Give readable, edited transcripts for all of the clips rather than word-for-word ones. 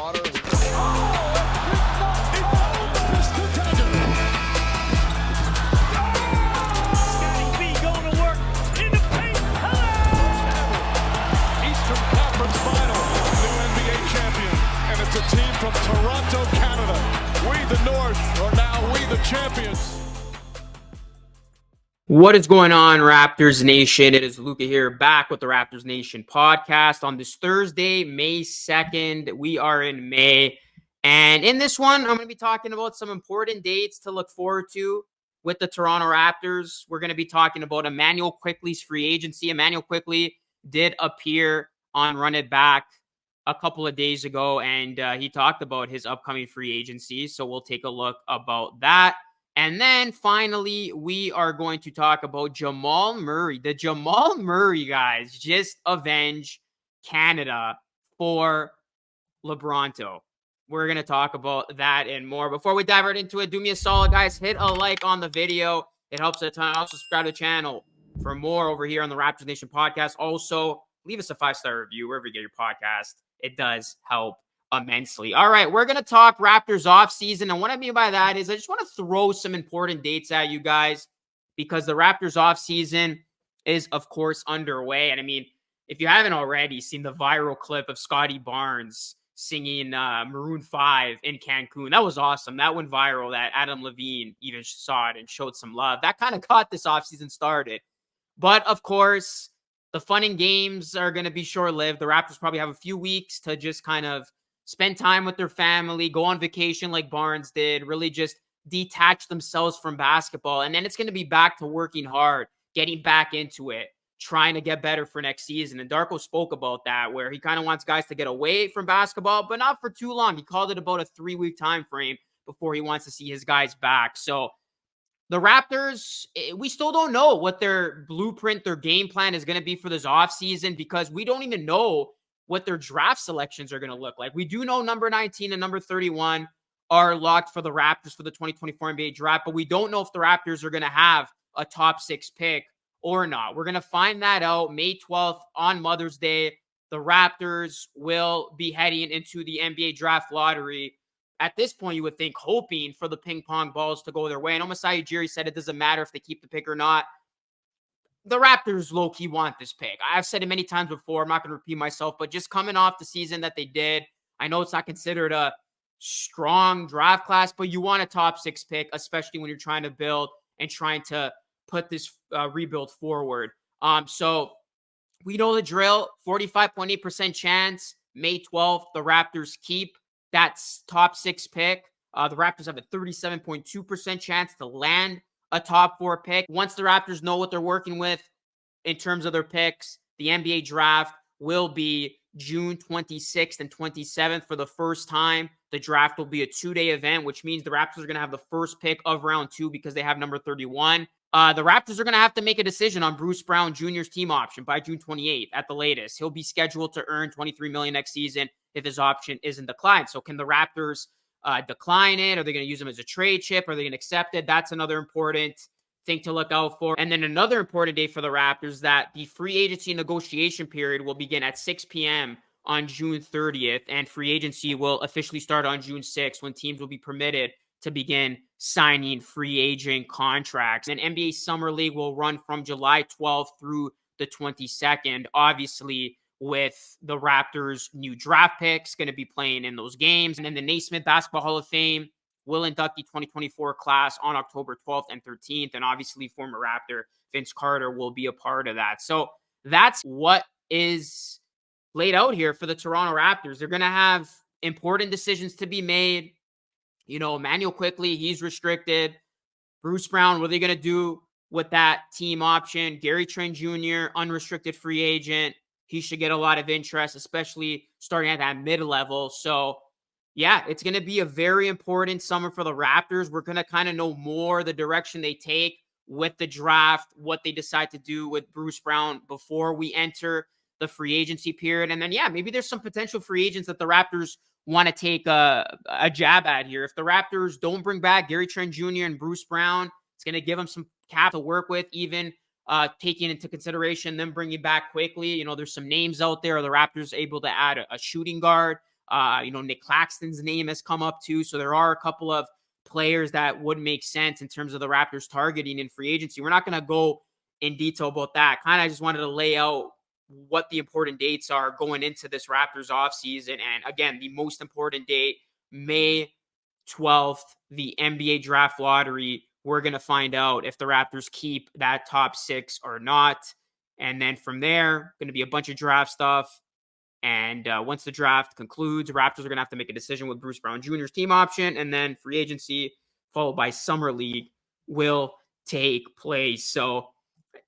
Carter. Scotty B going to work in the paint. Eastern Conference Final. New NBA champion. And it's a team from Toronto, Canada. We, the North, are now we, the champions. What is going on, Raptors Nation? It is Luca here, back with the Raptors Nation podcast on this Thursday, May 2nd. We are in May. And in this one, I'm going to be talking about some important dates to look forward to with the Toronto Raptors. We're going to be talking about Immanuel Quickley's free agency. Immanuel Quickley did appear on Run It Back a couple of days ago, and he talked about his upcoming free agency. So we'll take a look about that. And then finally, we are going to talk about Jamal Murray. The Jamal Murray guys just avenge Canada for LeBronto. We're going to talk about that and more. Before we dive right into it, do me a solid, guys. Hit a like on the video. It helps a ton. Also, subscribe to the channel for more over here on the Raptors Nation podcast. Also, leave us a 5-star review wherever you get your podcast. It does help immensely. All right, we're going to talk Raptors offseason. And what I mean by that is I just want to throw some important dates at you guys because the Raptors offseason is, of course, underway. And I mean, if you haven't already seen the viral clip of Scotty Barnes singing Maroon 5 in Cancun, that was awesome. That went viral. That Adam Levine even saw it and showed some love. That kind of got this offseason started. But, of course, the fun and games are going to be short-lived. The Raptors probably have a few weeks to just kind of spend time with their family, go on vacation like Barnes did, really just detach themselves from basketball. And then it's going to be back to working hard, getting back into it, trying to get better for next season. And Darko spoke about that, where he kind of wants guys to get away from basketball, but not for too long. He called it about a 3-week time frame before he wants to see his guys back. So the Raptors, we still don't know what their blueprint, their game plan is going to be for this offseason because we don't even know what their draft selections are going to look like. We do know number 19 and number 31 are locked for the Raptors for the 2024 NBA draft, but we don't know if the Raptors are going to have a top 6 pick or not. We're going to find that out May 12th on Mother's Day. The Raptors will be heading into the NBA draft lottery. At this point, you would think hoping for the ping pong balls to go their way. And Masai Ujiri said it doesn't matter if they keep the pick or not. The Raptors low-key want this pick. I've said it many times before. I'm not going to repeat myself, but just coming off the season that they did, I know it's not considered a strong draft class, but you want a top 6 pick, especially when you're trying to build and trying to put this rebuild forward. So we know the drill, 45.8% chance, May 12th, the Raptors keep that top 6 pick. The Raptors have a 37.2% chance to land a top 4 pick. Once the Raptors know what they're working with in terms of their picks, the NBA draft will be June 26th and 27th for the first time. The draft will be a 2-day event, which means the Raptors are going to have the first pick of round 2 because they have number 31. The Raptors are going to have to make a decision on Bruce Brown Jr.'s team option by June 28th at the latest. He'll be scheduled to earn $23 million next season if his option isn't declined. So can the Raptors decline it? Are they going to use them as a trade chip? Are they going to accept it? That's another important thing to look out for. And then another important day for the Raptors, that the free agency negotiation period will begin at 6 p.m. on June 30th, and free agency will officially start on June 6th when teams will be permitted to begin signing free agent contracts. And NBA Summer League will run from July 12th through the 22nd. Obviously, with the Raptors' new draft picks going to be playing in those games. And then the Naismith Basketball Hall of Fame will induct the 2024 class on October 12th and 13th. And obviously, former Raptor Vince Carter will be a part of that. So that's what is laid out here for the Toronto Raptors. They're going to have important decisions to be made. You know, Immanuel Quickley, he's restricted. Bruce Brown, what are they going to do with that team option? Gary Trent Jr., unrestricted free agent. He should get a lot of interest, especially starting at that mid-level. So, yeah, it's going to be a very important summer for the Raptors. We're going to kind of know more the direction they take with the draft, what they decide to do with Bruce Brown before we enter the free agency period. And then, yeah, maybe there's some potential free agents that the Raptors want to take a jab at here. If the Raptors don't bring back Gary Trent Jr. and Bruce Brown, it's going to give them some cap to work with, even taking into consideration them bringing back Quickley. You know, there's some names out there. Are the Raptors able to add a shooting guard Nick Claxton's name has come up too. So there are a couple of players that would make sense in terms of the Raptors targeting in free agency. We're not going to go in detail about that. Kind of just wanted to lay out what the important dates are going into this Raptors offseason. And again, the most important date, May 12th, the NBA draft lottery. We're going to find out if the Raptors keep that top 6 or not. And then from there, going to be a bunch of draft stuff. And once the draft concludes, Raptors are going to have to make a decision with Bruce Brown Jr.'s team option. And then free agency, followed by Summer League, will take place. So,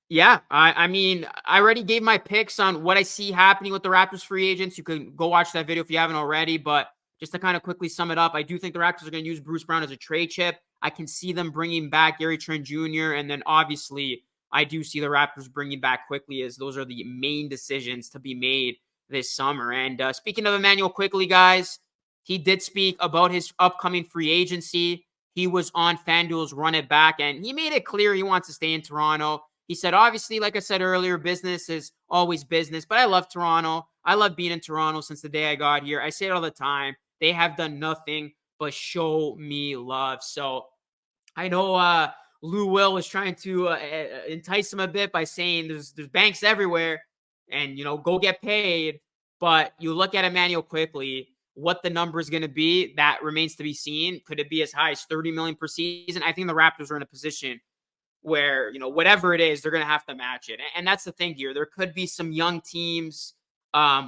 yeah, I mean, I already gave my picks on what I see happening with the Raptors free agents. You can go watch that video if you haven't already. But just to kind of quickly sum it up, I do think the Raptors are going to use Bruce Brown as a trade chip. I can see them bringing back Gary Trent Jr. And then obviously, I do see the Raptors bringing back Quickley, as those are the main decisions to be made this summer. And speaking of Immanuel Quickley, guys, he did speak about his upcoming free agency. He was on FanDuel's Run It Back, and he made it clear he wants to stay in Toronto. He said, obviously, like I said earlier, business is always business, but I love Toronto. I love being in Toronto since the day I got here. I say it all the time. They have done nothing but show me love. So I know Lou Will was trying to entice him a bit by saying there's banks everywhere and, go get paid. But you look at Immanuel Quickley, what the number is going to be, that remains to be seen. Could it be as high as $30 million per season? I think the Raptors are in a position where, whatever it is, they're going to have to match it. And that's the thing here. There could be some young teams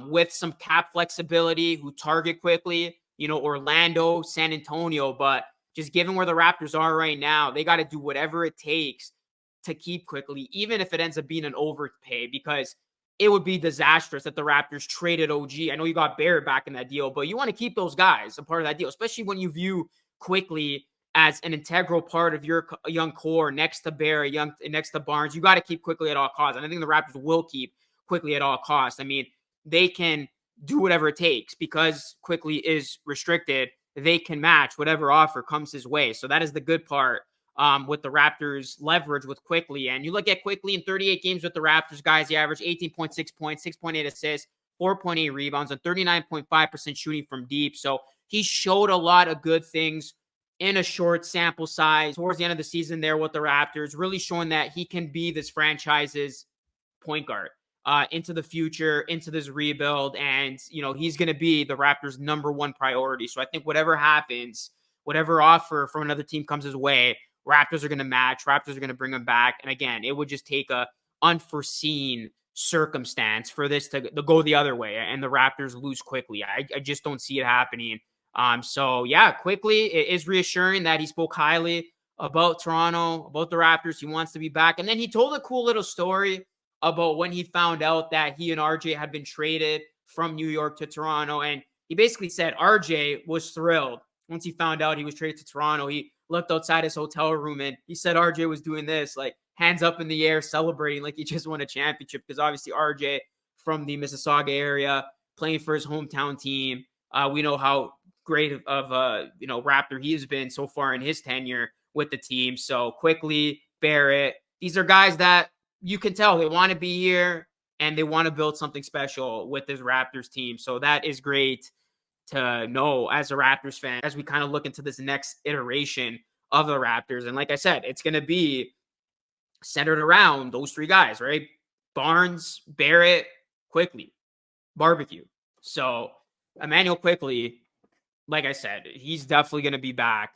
with some cap flexibility who target Quickley, Orlando, San Antonio. But just given where the Raptors are right now, they got to do whatever it takes to keep Quickley, even if it ends up being an overpay, because it would be disastrous that the Raptors traded OG. I know you got Barrett back in that deal, but you want to keep those guys a part of that deal, especially when you view Quickley as an integral part of your young core next to Barrett, next to Barnes. You got to keep Quickley at all costs. And I think the Raptors will keep Quickley at all costs. I mean, they can do whatever it takes because Quickley is restricted. They can match whatever offer comes his way. So that is the good part with the Raptors' leverage with Quickley. And you look at Quickley in 38 games with the Raptors, guys, he averaged 18.6 points, 6.8 assists, 4.8 rebounds, and 39.5% shooting from deep. So he showed a lot of good things in a short sample size towards the end of the season there with the Raptors, really showing that he can be this franchise's point guard into the future, into this rebuild. And, he's going to be the Raptors' number one priority. So I think whatever happens, whatever offer from another team comes his way, Raptors are going to match. Raptors are going to bring him back. And again, it would just take a unforeseen circumstance for this to go the other way and the Raptors lose Quickley. I just don't see it happening. So yeah, Quickley, it is reassuring that he spoke highly about Toronto, about the Raptors. He wants to be back. And then he told a cool little story about when he found out that he and RJ had been traded from New York to Toronto. And he basically said RJ was thrilled once he found out he was traded to Toronto. He looked outside his hotel room and he said RJ was doing this, like hands up in the air, celebrating like he just won a championship, because obviously RJ from the Mississauga area, playing for his hometown team. We know how great of a Raptor he has been so far in his tenure with the team. So Quickley, Barrett, these are guys that you can tell they want to be here and they want to build something special with this Raptors team. So that is great to know as a Raptors fan as we kind of look into this next iteration of the Raptors. And like I said, it's going to be centered around those three guys, right? Barnes, Barrett, Quickley, barbecue. So Immanuel Quickley, like I said, he's definitely going to be back,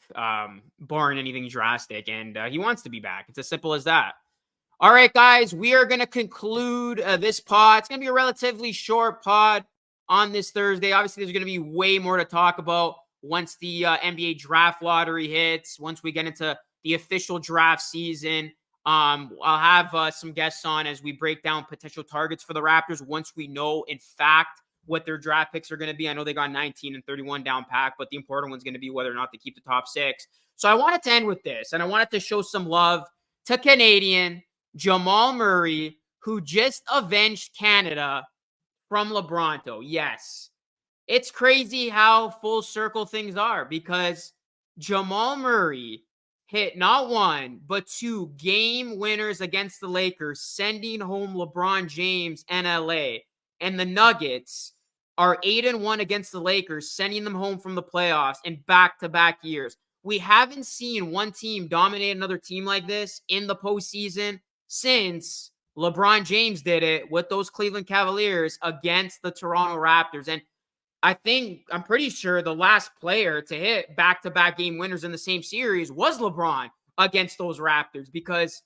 barring anything drastic, and he wants to be back. It's as simple as that. All right, guys, we are going to conclude this pod. It's going to be a relatively short pod on this Thursday. Obviously, there's going to be way more to talk about once the NBA draft lottery hits, once we get into the official draft season. I'll have some guests on as we break down potential targets for the Raptors once we know, in fact, what their draft picks are going to be. I know they got 19 and 31 down pack, but the important one's going to be whether or not they keep the top 6. So I wanted to end with this, and I wanted to show some love to Canadian Jamal Murray, who just avenged Canada from LeBronto. Yes, it's crazy how full circle things are, because Jamal Murray hit not one, but 2 game winners against the Lakers, sending home LeBron James and LA. And the Nuggets are 8-1 against the Lakers, sending them home from the playoffs in back-to-back years. We haven't seen one team dominate another team like this in the postseason since LeBron James did it with those Cleveland Cavaliers against the Toronto Raptors. And I'm pretty sure the last player to hit back-to-back game winners in the same series was LeBron against those Raptors, because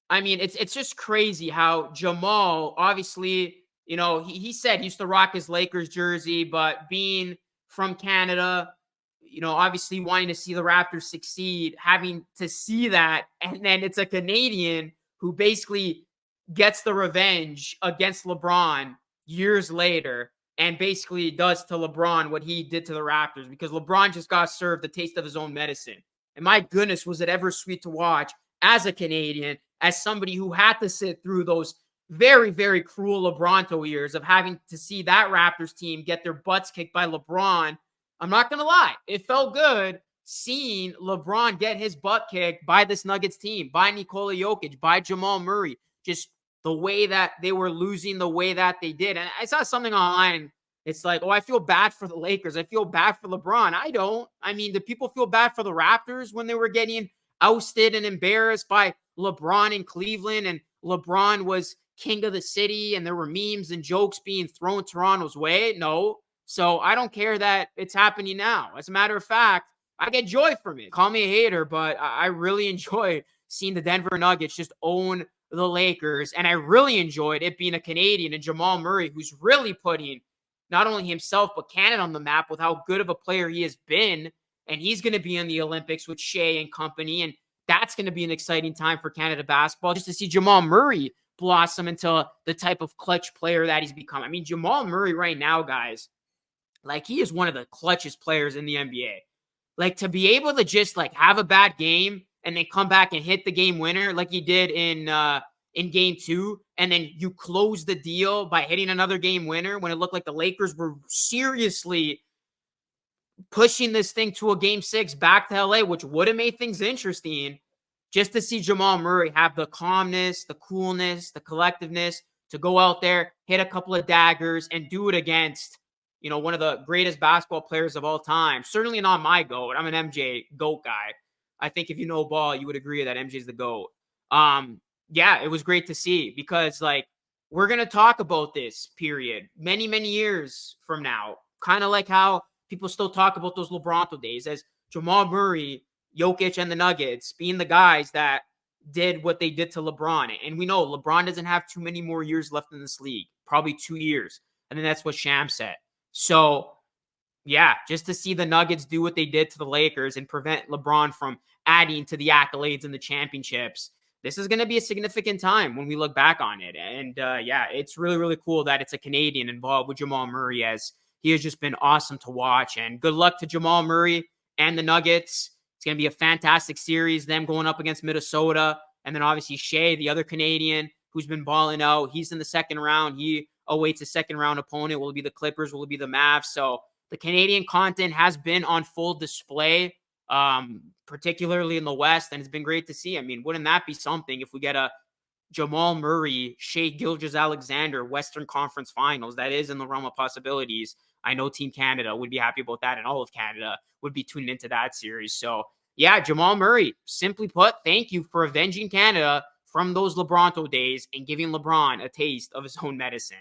I mean, it's just crazy how Jamal, obviously, you know, he said he used to rock his Lakers jersey, but being from Canada, you know, obviously wanting to see the Raptors succeed, having to see that, and then it's a Canadian who basically gets the revenge against LeBron years later and basically does to LeBron what he did to the Raptors, because LeBron just got served the taste of his own medicine. And my goodness, was it ever sweet to watch as a Canadian, as somebody who had to sit through those very, very cruel LeBronto years of having to see that Raptors team get their butts kicked by LeBron. I'm not going to lie. It felt good seeing LeBron get his butt kicked by this Nuggets team, by Nikola Jokic, by Jamal Murray, just the way that they were losing the way that they did. And I saw something online. It's like, oh, I feel bad for the Lakers. I feel bad for LeBron. I don't. I mean, did people feel bad for the Raptors when they were getting ousted and embarrassed by LeBron in Cleveland, and LeBron was king of the city and there were memes and jokes being thrown Toronto's way? No. So I don't care that it's happening now. As a matter of fact, I get joy from it. Call me a hater, but I really enjoy seeing the Denver Nuggets just own the Lakers. And I really enjoyed it being a Canadian and Jamal Murray, who's really putting not only himself but Canada on the map with how good of a player he has been. And he's going to be in the Olympics with Shea and company. And that's going to be an exciting time for Canada basketball, just to see Jamal Murray blossom into the type of clutch player that he's become. I mean, Jamal Murray right now, guys, like, he is one of the clutchest players in the NBA. Like, to be able to just like have a bad game and then come back and hit the game winner like he did in game 2, and then you close the deal by hitting another game winner when it looked like the Lakers were seriously pushing this thing to a game 6 back to LA, which would have made things interesting. Just to see Jamal Murray have the calmness, the coolness, the collectiveness to go out there, hit a couple of daggers, and do it against, you know, one of the greatest basketball players of all time. Certainly not my GOAT. I'm an MJ GOAT guy. I think if you know ball, you would agree that MJ's the GOAT. Yeah, it was great to see, because like, we're going to talk about this period many, many years from now. Kind of like how people still talk about those LeBronto days as Jamal Murray, Jokic, and the Nuggets being the guys that did what they did to LeBron. And we know LeBron doesn't have too many more years left in this league, probably 2 years. And then that's what Sham said. So, yeah, just to see the Nuggets do what they did to the Lakers and prevent LeBron from adding to the accolades and the championships, this is going to be a significant time when we look back on it. And, yeah, it's really, really cool that it's a Canadian involved with Jamal Murray, as he has just been awesome to watch. And good luck to Jamal Murray and the Nuggets. It's going to be a fantastic series, them going up against Minnesota. And then obviously Shea, the other Canadian who's been balling out. He's in the second round. He awaits a second round opponent. Will it be the Clippers? Will it be the Mavs? So the Canadian content has been on full display, particularly in the West. And it's been great to see. I mean, wouldn't that be something if we get a Jamal Murray, Shea Gilgeous-Alexander Western Conference Finals? That is in the realm of possibilities. I know Team Canada would be happy about that, and all of Canada would be tuning into that series. So, yeah, Jamal Murray, simply put, thank you for avenging Canada from those LeBronto days and giving LeBron a taste of his own medicine.